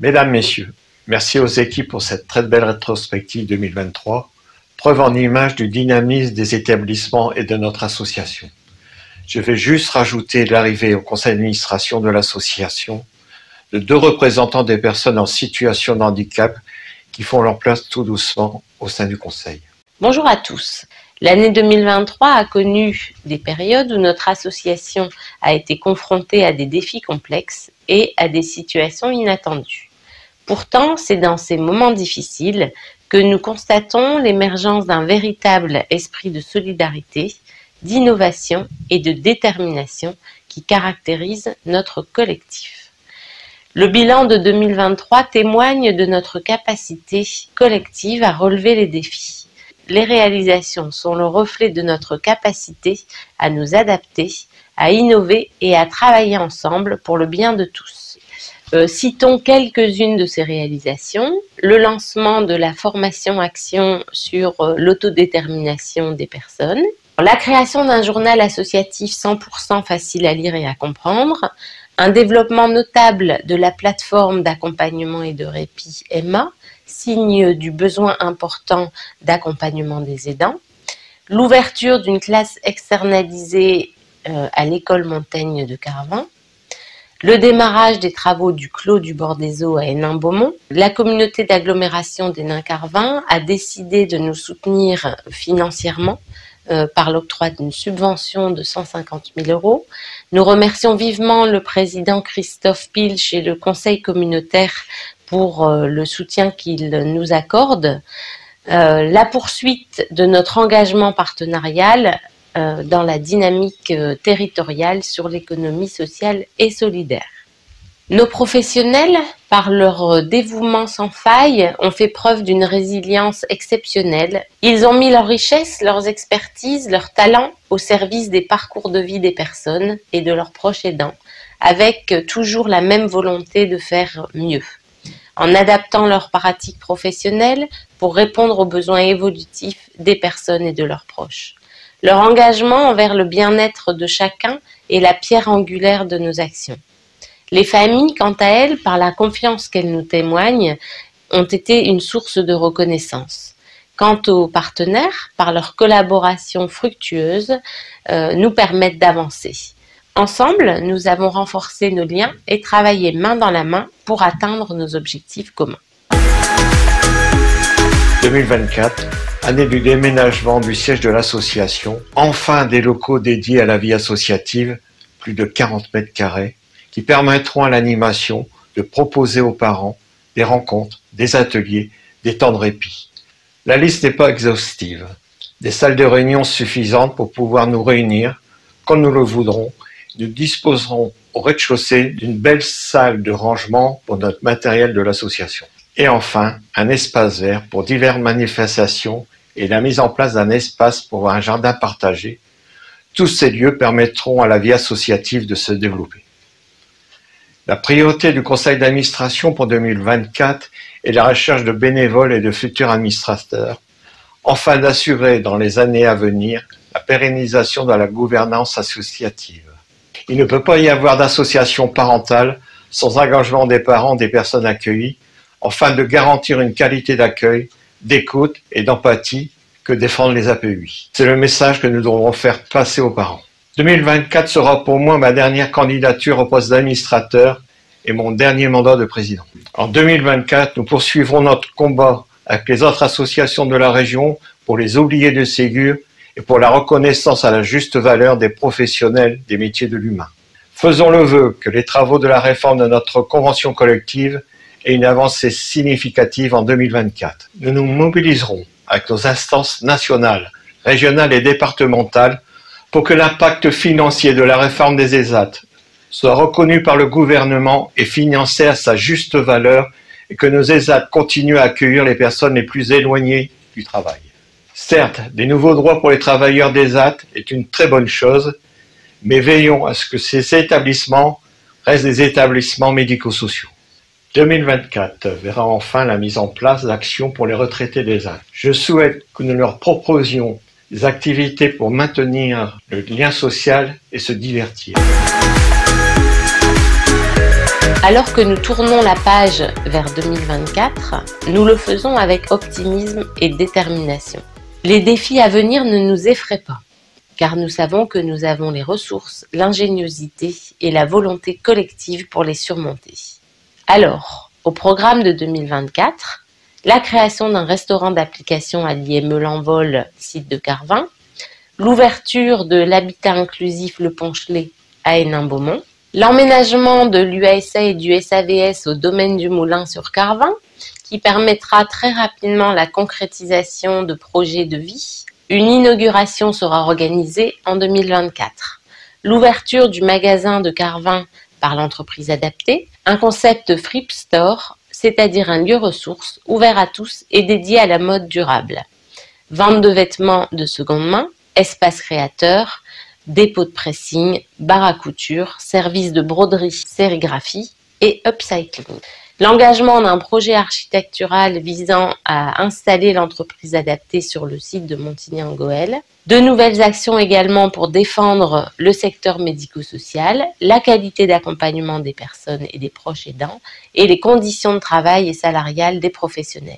Mesdames, Messieurs, merci aux équipes pour cette très belle rétrospective 2023, preuve en image du dynamisme des établissements et de notre association. Je vais juste rajouter l'arrivée au conseil d'administration de l'association de 2 représentants des personnes en situation de handicap qui font leur place tout doucement au sein du conseil. Bonjour à tous. L'année 2023 a connu des périodes où notre association a été confrontée à des défis complexes et à des situations inattendues. Pourtant, c'est dans ces moments difficiles que nous constatons l'émergence d'un véritable esprit de solidarité, d'innovation et de détermination qui caractérise notre collectif. Le bilan de 2023 témoigne de notre capacité collective à relever les défis. Les réalisations sont le reflet de notre capacité à nous adapter, à innover et à travailler ensemble pour le bien de tous. Citons quelques-unes de ces réalisations. Le lancement de la formation action sur l'autodétermination des personnes. La création d'un journal associatif 100% facile à lire et à comprendre. Un développement notable de la plateforme d'accompagnement et de répit Emma, signe du besoin important d'accompagnement des aidants. L'ouverture d'une classe externalisée à l'école Montaigne de Carvin. Le démarrage des travaux du Clos du Bord des Eaux à Hénin-Beaumont. La communauté d'agglomération d'Hénin-Carvin a décidé de nous soutenir financièrement par l'octroi d'une subvention de 150 000 €. Nous remercions vivement le président Christophe Pilch et le conseil communautaire pour le soutien qu'il nous accorde. La poursuite de notre engagement partenarial dans la dynamique territoriale sur l'économie sociale et solidaire. Nos professionnels, par leur dévouement sans faille, ont fait preuve d'une résilience exceptionnelle. Ils ont mis leur richesse, leurs expertises, leurs talents au service des parcours de vie des personnes et de leurs proches aidants, avec toujours la même volonté de faire mieux, en adaptant leurs pratiques professionnelles pour répondre aux besoins évolutifs des personnes et de leurs proches. Leur engagement envers le bien-être de chacun est la pierre angulaire de nos actions. Les familles, quant à elles, par la confiance qu'elles nous témoignent, ont été une source de reconnaissance. Quant aux partenaires, par leur collaboration fructueuse, nous permettent d'avancer. Ensemble, nous avons renforcé nos liens et travaillé main dans la main pour atteindre nos objectifs communs. 2024, année du déménagement du siège de l'association, enfin des locaux dédiés à la vie associative, plus de 40 mètres carrés, qui permettront à l'animation de proposer aux parents des rencontres, des ateliers, des temps de répit. La liste n'est pas exhaustive. Des salles de réunion suffisantes pour pouvoir nous réunir quand nous le voudrons. Nous disposerons au rez-de-chaussée d'une belle salle de rangement pour notre matériel de l'association. Et enfin, un espace vert pour diverses manifestations et la mise en place d'un espace pour un jardin partagé. Tous ces lieux permettront à la vie associative de se développer. La priorité du conseil d'administration pour 2024 est la recherche de bénévoles et de futurs administrateurs, afin d'assurer dans les années à venir la pérennisation de la gouvernance associative. Il ne peut pas y avoir d'association parentale sans engagement des parents des personnes accueillies, afin de garantir une qualité d'accueil, d'écoute et d'empathie que défendent les APUI. C'est le message que nous devrons faire passer aux parents. 2024 sera pour moi ma dernière candidature au poste d'administrateur et mon dernier mandat de président. En 2024, nous poursuivrons notre combat avec les autres associations de la région pour les oubliés de Ségur et pour la reconnaissance à la juste valeur des professionnels des métiers de l'humain. Faisons le vœu que les travaux de la réforme de notre convention collective aient une avancée significative en 2024. Nous nous mobiliserons avec nos instances nationales, régionales et départementales pour que l'impact financier de la réforme des ESAT soit reconnu par le gouvernement et financé à sa juste valeur et que nos ESAT continuent à accueillir les personnes les plus éloignées du travail. Certes, des nouveaux droits pour les travailleurs d'ESAT est une très bonne chose, mais veillons à ce que ces établissements restent des établissements médico-sociaux. 2024 verra enfin la mise en place d'actions pour les retraités d'ESAT. Je souhaite que nous leur proposions des activités pour maintenir le lien social et se divertir. Alors que nous tournons la page vers 2024, nous le faisons avec optimisme et détermination. Les défis à venir ne nous effraient pas, car nous savons que nous avons les ressources, l'ingéniosité et la volonté collective pour les surmonter. Alors, au programme de 2024, la création d'un restaurant d'application à l'IME L'Envol, site de Carvin, l'ouverture de l'habitat inclusif Le Ponchelet à Hénin-Beaumont, l'emménagement de l'UASA et du SAVS au domaine du Moulin sur Carvin, qui permettra très rapidement la concrétisation de projets de vie. Une inauguration sera organisée en 2024. L'ouverture du magasin de Carvin par l'entreprise adaptée, un concept Fripe Store, c'est-à-dire un lieu ressource ouvert à tous et dédié à la mode durable. Vente de vêtements de seconde main, espace créateur, dépôt de pressing, bar à couture, service de broderie, sérigraphie et upcycling. L'engagement d'un projet architectural visant à installer l'entreprise adaptée sur le site de Montigny-en-Gohelle. De nouvelles actions également pour défendre le secteur médico-social, la qualité d'accompagnement des personnes et des proches aidants et les conditions de travail et salariales des professionnels.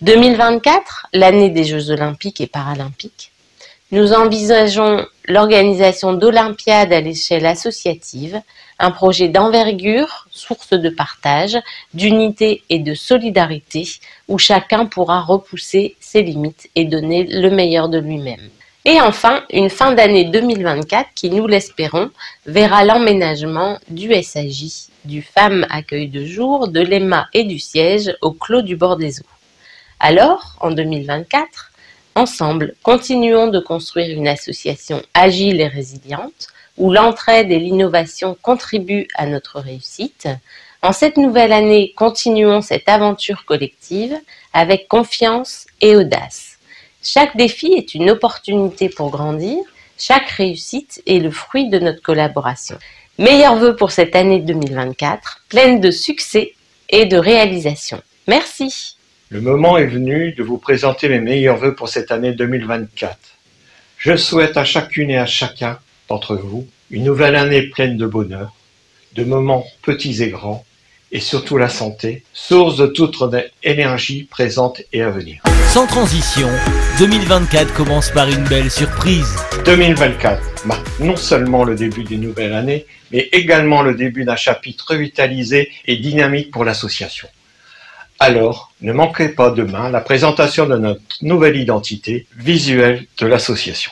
2024, l'année des Jeux olympiques et paralympiques. Nous envisageons l'organisation d'Olympiades à l'échelle associative, un projet d'envergure, source de partage, d'unité et de solidarité, où chacun pourra repousser ses limites et donner le meilleur de lui-même. Et enfin, une fin d'année 2024 qui, nous l'espérons, verra l'emménagement du SAJ, du Femmes Accueil de Jour, de l'EMA et du siège au Clos du Bord des Eaux. Alors, en 2024, ensemble, continuons de construire une association agile et résiliente où l'entraide et l'innovation contribuent à notre réussite. En cette nouvelle année, continuons cette aventure collective avec confiance et audace. Chaque défi est une opportunité pour grandir, chaque réussite est le fruit de notre collaboration. Meilleurs vœux pour cette année 2024, pleine de succès et de réalisations. Merci. Le moment est venu de vous présenter mes meilleurs vœux pour cette année 2024. Je souhaite à chacune et à chacun d'entre vous une nouvelle année pleine de bonheur, de moments petits et grands, et surtout la santé, source de toute énergie présente et à venir. Sans transition, 2024 commence par une belle surprise. 2024 marque non seulement le début d'une nouvelle année, mais également le début d'un chapitre revitalisé et dynamique pour l'association. Alors, ne manquez pas demain la présentation de notre nouvelle identité visuelle de l'association.